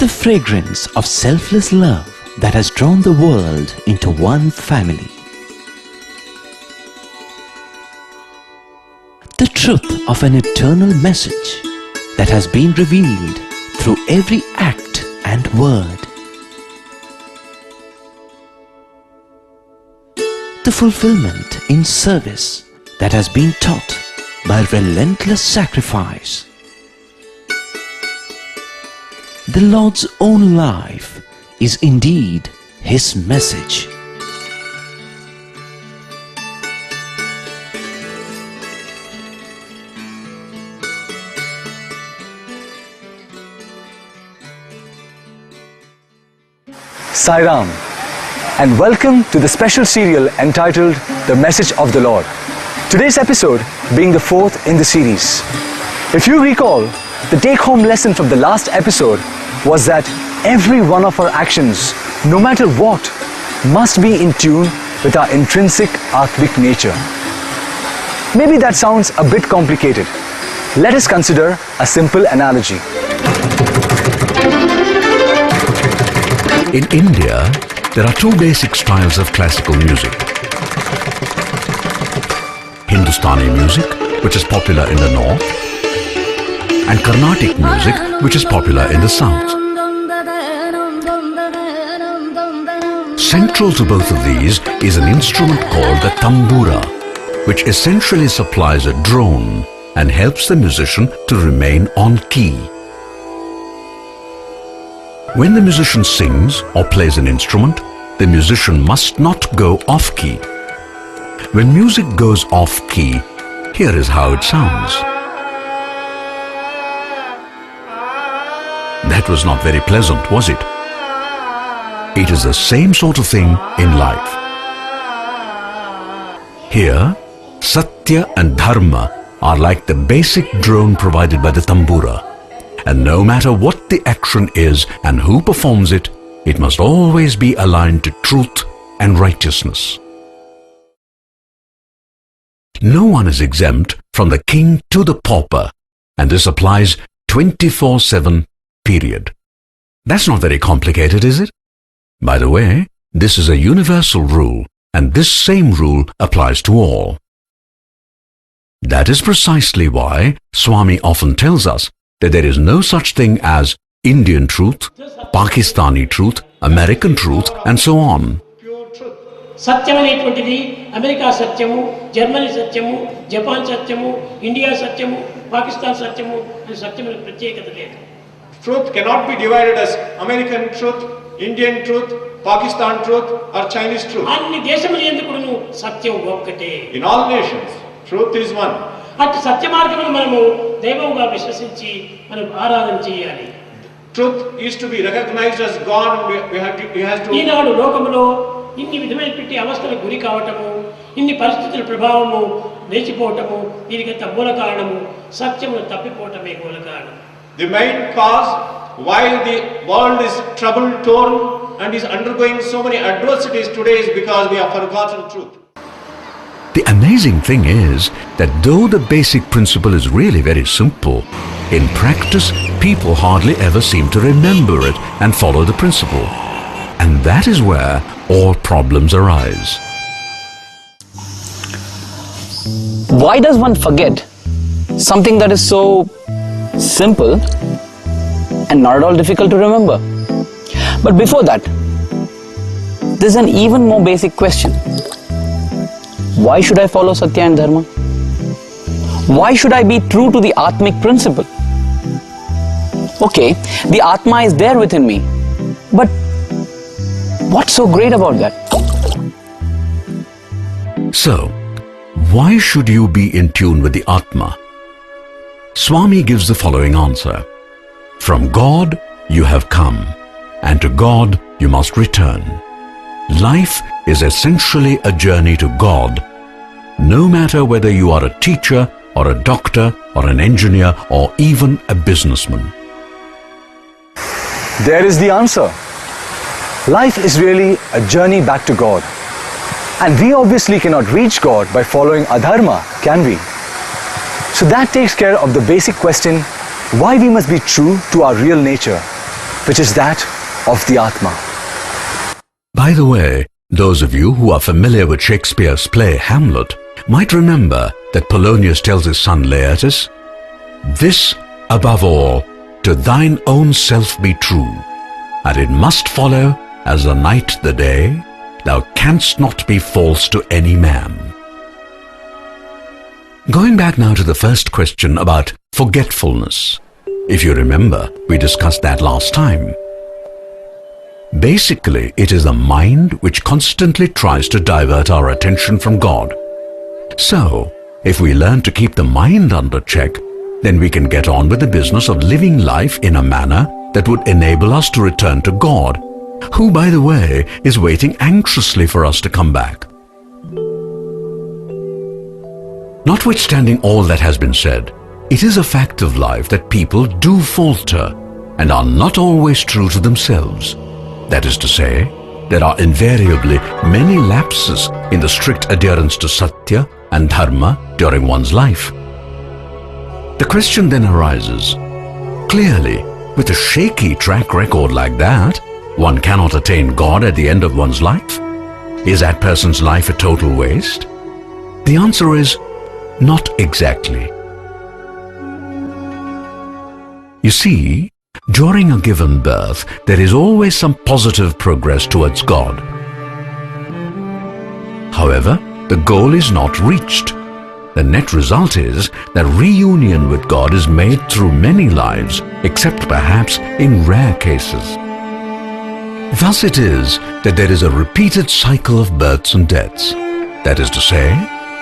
The fragrance of selfless love that has drawn the world into one family. The truth of an eternal message that has been revealed through every act and word. The fulfillment in service that has been taught by relentless sacrifice. The Lord's own life is indeed His message. Sai Ram, and welcome to the special serial entitled The Message of the Lord. Today's episode being the fourth in the series. If you recall, the take-home lesson from the last episode was that every one of our actions, no matter what, must be in tune with our intrinsic Atmic nature. Maybe that sounds a bit complicated. Let us consider a simple analogy. In India, there are two basic styles of classical music. Hindustani music, which is popular in the north, and Carnatic music, which is popular in the south. Central to both of these is an instrument called the tambura, which essentially supplies a drone and helps the musician to remain on key. When the musician sings or plays an instrument, the musician must not go off-key. When music goes off-key, here is how it sounds. That was not very pleasant, was it? It is the same sort of thing in life. Here, Satya and Dharma are like the basic drone provided by the tambura. And no matter what the action is and who performs it, it must always be aligned to truth and righteousness. No one is exempt from the king to the pauper, and this applies 24/7, period. That's not very complicated, is it? By the way, this is a universal rule, and this same rule applies to all. That is precisely why Swami often tells us that there is no such thing as Indian truth, Pakistani truth, American truth, and so on. సత్యం అనేటువంటిది America సత్యము, Germany సత్యము, Japan సత్యము, India సత్యము, పాకిస్తాన్ సత్యము అనే సత్యముల ప్రత్యేకత లేదు. Truth cannot be divided as American truth, Indian truth, Pakistan truth or Chinese truth. అన్ని దేశముల యందు సత్యం ఒక్కటే. In all nations, truth is one. అట్టి సత్య మార్గమును మనము దైవముగా విశ్వసించి మనం ఆరాధన చేయాలి. Truth is to be recognized as God. We have to. ఈనాడు లోకములో ఇన్ని విధమైనటువంటి అవస్థలకు గురి కావటము, ఇన్ని పరిస్థితుల ప్రభావము లేచిపోవటము, దీనికంత మూల కారణము సత్యమును తప్పిపోవటమే మూల కారణం. The main cause why the world is trouble torn and is undergoing so many adversities today is because we have forgotten truth. The amazing thing is that though the basic principle is really very simple, in practice people hardly ever seem to remember it and follow the principle. And that is where all problems arise. Why does one forget something that is so simple and not at all difficult to remember? But before that, there's an even more basic question. Why should I follow Satya and Dharma? Why should I be true to the Atmic principle? Okay, the Atma is there within me, but what's so great about that? So, why should you be in tune with the Atma? Swami gives the following answer. From God you have come, and to God you must return. Life is essentially a journey to God, no matter whether you are a teacher or a doctor or an engineer or even a businessman. There is the answer. Life is really a journey back to God. And we obviously cannot reach God by following adharma, can we? So that takes care of the basic question why we must be true to our real nature. which is that of the Atma. By the way, those of you who are familiar with Shakespeare's play Hamlet might remember that Polonius tells his son Laertes, "This, above all, to thine own self be true, and it must follow, as the night the day, thou canst not be false to any man." Going back now to the first question about forgetfulness. If you remember, we discussed that last time. Basically, it is the mind which constantly tries to divert our attention from God. So, if we learn to keep the mind under check, then we can get on with the business of living life in a manner that would enable us to return to God, who, by the way, is waiting anxiously for us to come back. Notwithstanding all that has been said, it is a fact of life that people do falter and are not always true to themselves. That is to say, there are invariably many lapses in the strict adherence to Satya and Dharma during one's life. The question then arises, clearly, with a shaky track record like that, one cannot attain God at the end of one's life? Is that person's life a total waste? The answer is, not exactly. You see, during a given birth, there is always some positive progress towards God. However, the goal is not reached. The net result is that reunion with God is made through many lives, except perhaps in rare cases. Thus it is that there is a repeated cycle of births and deaths. That is to say,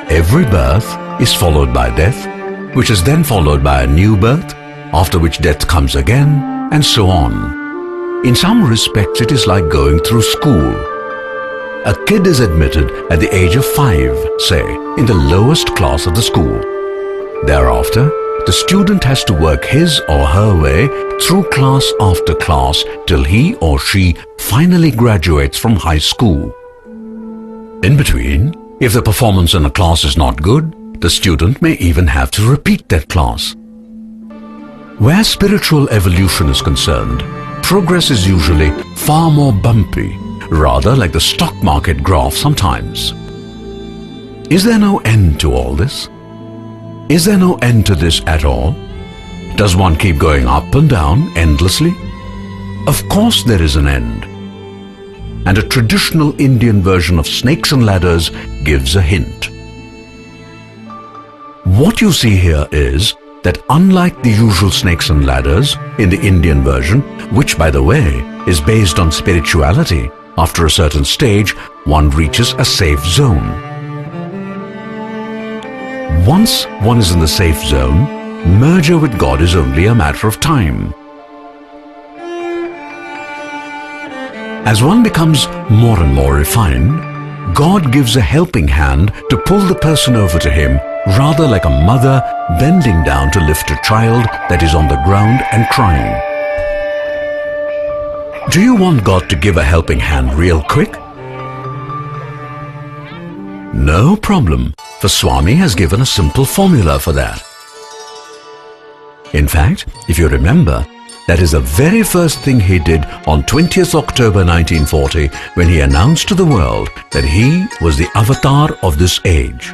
every birth is followed by death, which is then followed by a new birth, after which death comes again, and so on. In some respects, it is like going through school. A kid is admitted at the age of 5, say, in the lowest class of the school. Thereafter, the student has to work his or her way through class after class till he or she finally graduates from high school. In between, if the performance in a class is not good, the student may even have to repeat that class. Where spiritual evolution is concerned, progress is usually far more bumpy, rather like the stock market graph sometimes. Is there no end to all this? Is there no end to this at all? Does one keep going up and down endlessly? Of course there is an end. And a traditional Indian version of snakes and ladders gives a hint. What you see here is that unlike the usual snakes and ladders in the Indian version, which by the way is based on spirituality, after a certain stage one reaches a safe zone. Once one is in the safe zone, merger with God is only a matter of time. As one becomes more and more refined, God gives a helping hand to pull the person over to Him, rather like a mother bending down to lift a child that is on the ground and crying. Do you want God to give a helping hand real quick? No problem, for Swami has given a simple formula for that. In fact, if you remember, that is the very first thing he did on 20th October 1940 when he announced to the world that he was the avatar of this age.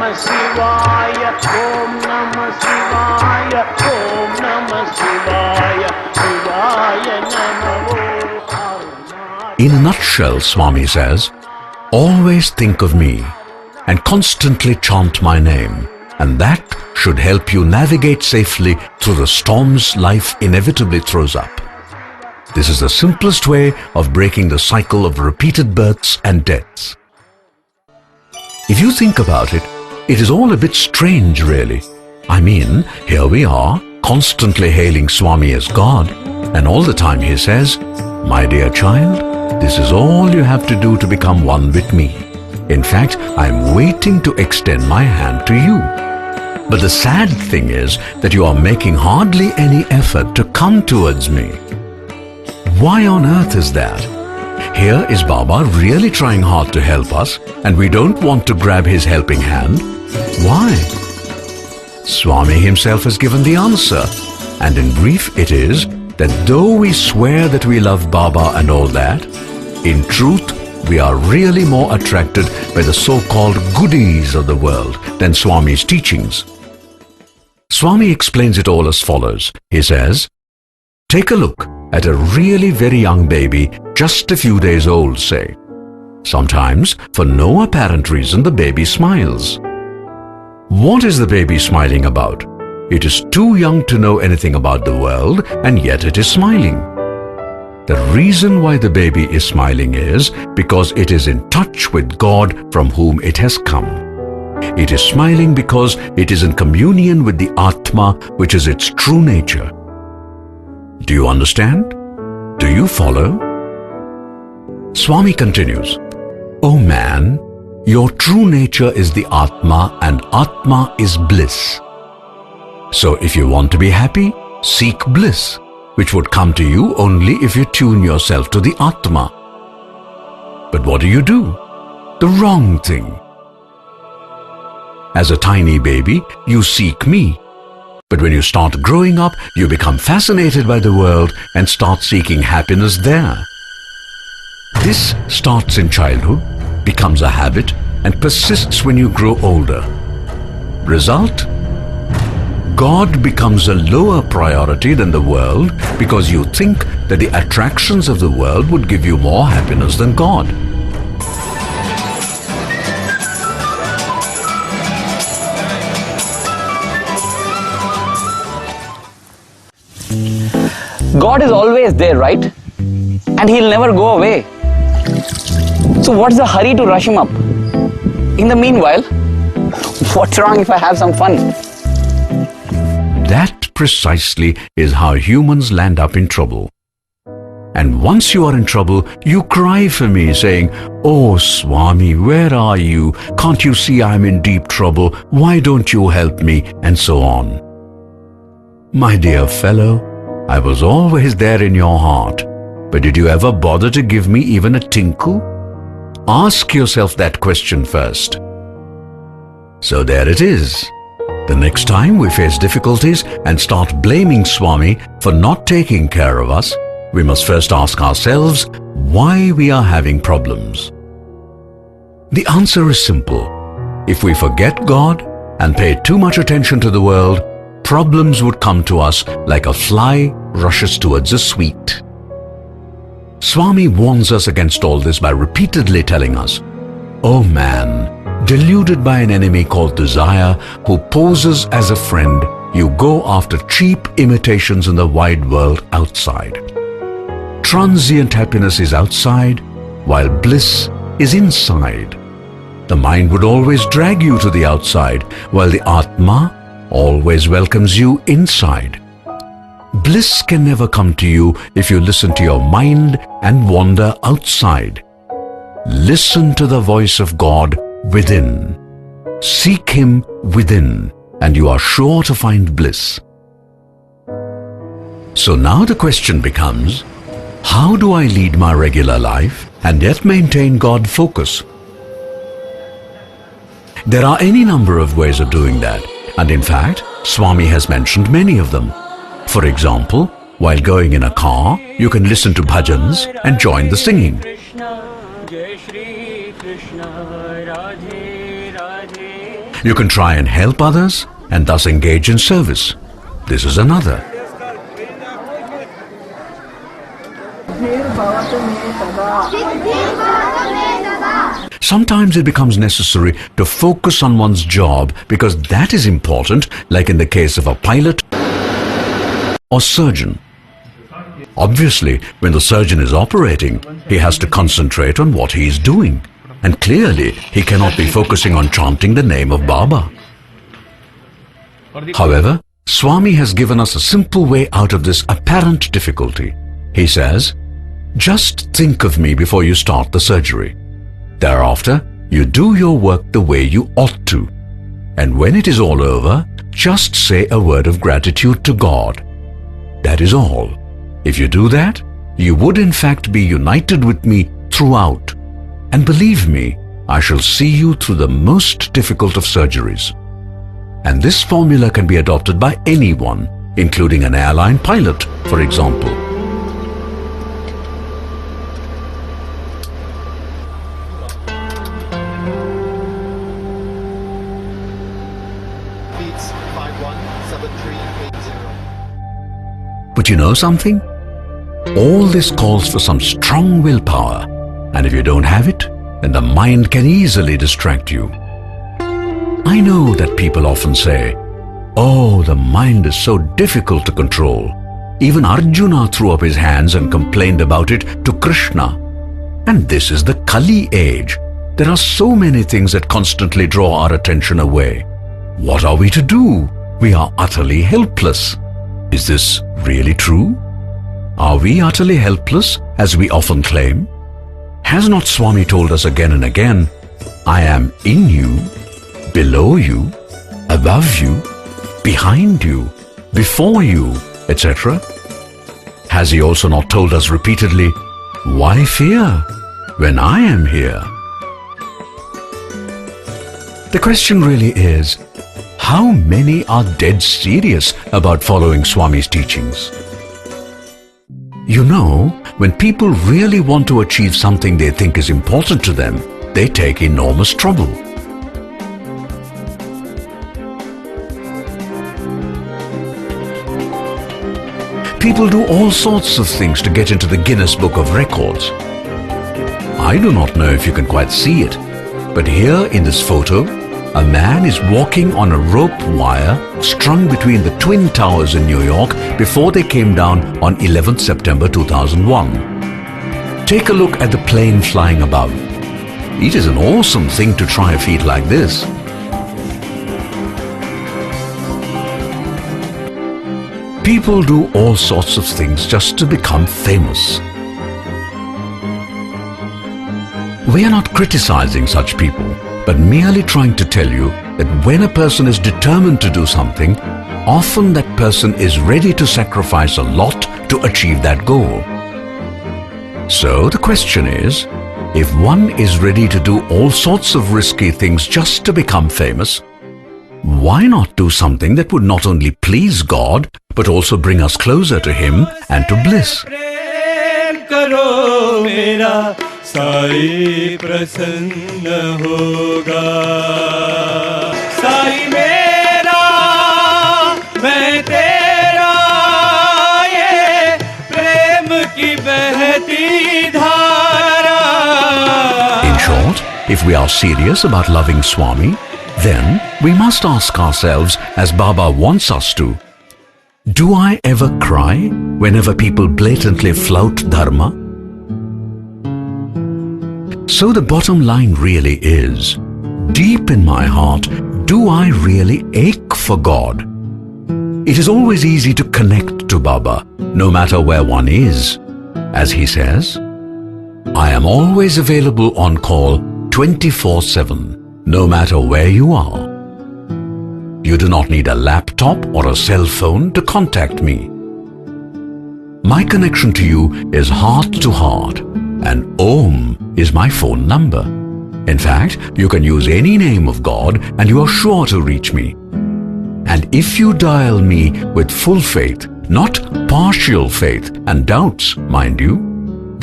Shivaya, Om Namah Shivaya, Om Namah Shivaya, Shivaya Namah. In a nutshell, Swami says, always think of me and constantly chant my name, and that should help you navigate safely through the storms life inevitably throws up. This is the simplest way of breaking the cycle of repeated births and deaths. If you think about it, it is all a bit strange, really. I mean, here we are, constantly hailing Swami as God, and all the time he says, "My dear child, This is all you have to do to become one with me. In fact, I'm waiting to extend my hand to you. But the sad thing is that you are making hardly any effort to come towards me. Why on earth is that? Here is Baba really trying hard to help us, and we don't want to grab his helping hand. Why? Swami himself has given the answer, and in brief it is that though we swear that we love Baba and all that, in truth we are really more attracted by the so-called goodies of the world than Swami's teachings. Swami explains it all as follows. He says, take a look at a really very young baby, just a few days old, say. Sometimes, for no apparent reason, the baby smiles. What is the baby smiling about? It is too young to know anything about the world, and yet it is smiling. The reason why the baby is smiling is because it is in touch with God from whom it has come. It is smiling because it is in communion with the Atma, which is its true nature. Do you understand? Do you follow? Swami continues, O man, your true nature is the Atma, and Atma is bliss. So if you want to be happy, seek bliss, which would come to you only if you tune yourself to the Atma. But what do? The wrong thing. As a tiny baby, you seek me. But when you start growing up, you become fascinated by the world and start seeking happiness there. This starts in childhood, becomes a habit, and persists when you grow older. Result? God becomes a lower priority than the world because you think that the attractions of the world would give you more happiness than God. God is always there, right? And he'll never go away. So what's the hurry to rush him up? In the meanwhile, what's wrong if I have some fun? That precisely is how humans land up in trouble. And once you are in trouble, you cry for me saying, "Oh Swami, where are you? Can't you see I'm in deep trouble? Why don't you help me?" And so on. My dear fellow, I was always there in your heart, but did you ever bother to give me even a tinku? Ask yourself that question first. So there it is. The next time we face difficulties and start blaming Swami for not taking care of us, we must first ask ourselves why we are having problems. The answer is simple. If we forget God and pay too much attention to the world, problems would come to us like a fly rushes towards a sweet. Swami warns us against all this by repeatedly telling us, "O man, deluded by an enemy called desire, who poses as a friend, you go after cheap imitations in the wide world outside. Transient happiness is outside, while bliss is inside. The mind would always drag you to the outside, while the Atma always welcomes you inside. Bliss can never come to you if you listen to your mind and wander outside. Listen to the voice of God within. Seek Him within, and you are sure to find bliss." So now the question becomes, how do I lead my regular life and yet maintain God focus? There are any number of ways of doing that, and in fact, Swami has mentioned many of them. For example, while going in a car, you can listen to bhajans and join the singing. You can try and help others and thus engage in service. This is another. Sometimes it becomes necessary to focus on one's job because that is important, like in the case of a pilot or surgeon. Obviously, when the surgeon is operating, he has to concentrate on what he is doing. And clearly, he cannot be focusing on chanting the name of Baba. However, Swami has given us a simple way out of this apparent difficulty. He says, Just think of me before you start the surgery. Thereafter, you do your work the way you ought to. And when it is all over, just say a word of gratitude to God. That is all. If you do that, you would in fact be united with me throughout. And believe me, I shall see you through the most difficult of surgeries. And this formula can be adopted by anyone, including an airline pilot, for example. But you know something? All this calls for some strong willpower, and if you don't have it, then the mind can easily distract you. I know that people often say, "Oh, the mind is so difficult to control." Even Arjuna threw up his hands and complained about it to Krishna. And this is the Kali age. There are so many things that constantly draw our attention away. What are we to do? We are utterly helpless. Is this really true? Are we utterly helpless, as we often claim? Has not Swami told us again and again, "I am in you, below you, above you, behind you, before you," etc.? Has he also not told us repeatedly, "Why fear when I am here?" The question really is, how many are dead serious about following Swami's teachings? You know, when people really want to achieve something they think is important to them, they take enormous trouble. People do all sorts of things to get into the Guinness Book of Records. I do not know if you can quite see it, but here in this photo, a man is walking on a rope wire strung between the Twin Towers in New York before they came down on 11th September 2001. Take a look at the plane flying above. It is an awesome thing to try a feat like this. People do all sorts of things just to become famous. We are not criticizing such people, but merely trying to tell you that when a person is determined to do something, often that person is ready to sacrifice a lot to achieve that goal. So the question is, if one is ready to do all sorts of risky things just to become famous, why not do something that would not only please God, but also bring us closer to Him and to bliss? Sai प्रसन्न होगा साई मेरा मैं तेरा ये प्रेम की बहती धारा. In short, if we are serious about loving Swami, then we must ask ourselves, as Baba wants us to, do I ever cry whenever people blatantly flout Dharma? So the bottom line really is, deep in my heart, do I really ache for God? It is always easy to connect to Baba, no matter where one is. As he says, I am always available on call 24/7, no matter where you are. You do not need a laptop or a cell phone to contact me. My connection to you is heart to heart, and Om is my phone number. In fact, you can use any name of God and you are sure to reach me. And if you dial me with full faith, not partial faith and doubts, mind you,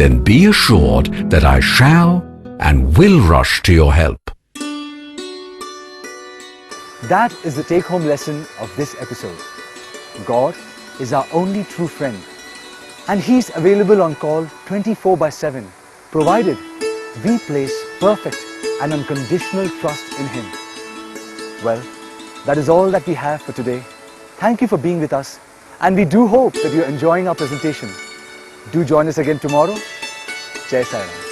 then be assured that I shall and will rush to your help. That is the take-home lesson of this episode. God is our only true friend, and He's available on call 24/7, provided we place perfect and unconditional trust in Him. Well, that is all that we have for today. Thank you for being with us, and we do hope that you're enjoying our presentation. Do join us again tomorrow. Jai Sai Ram.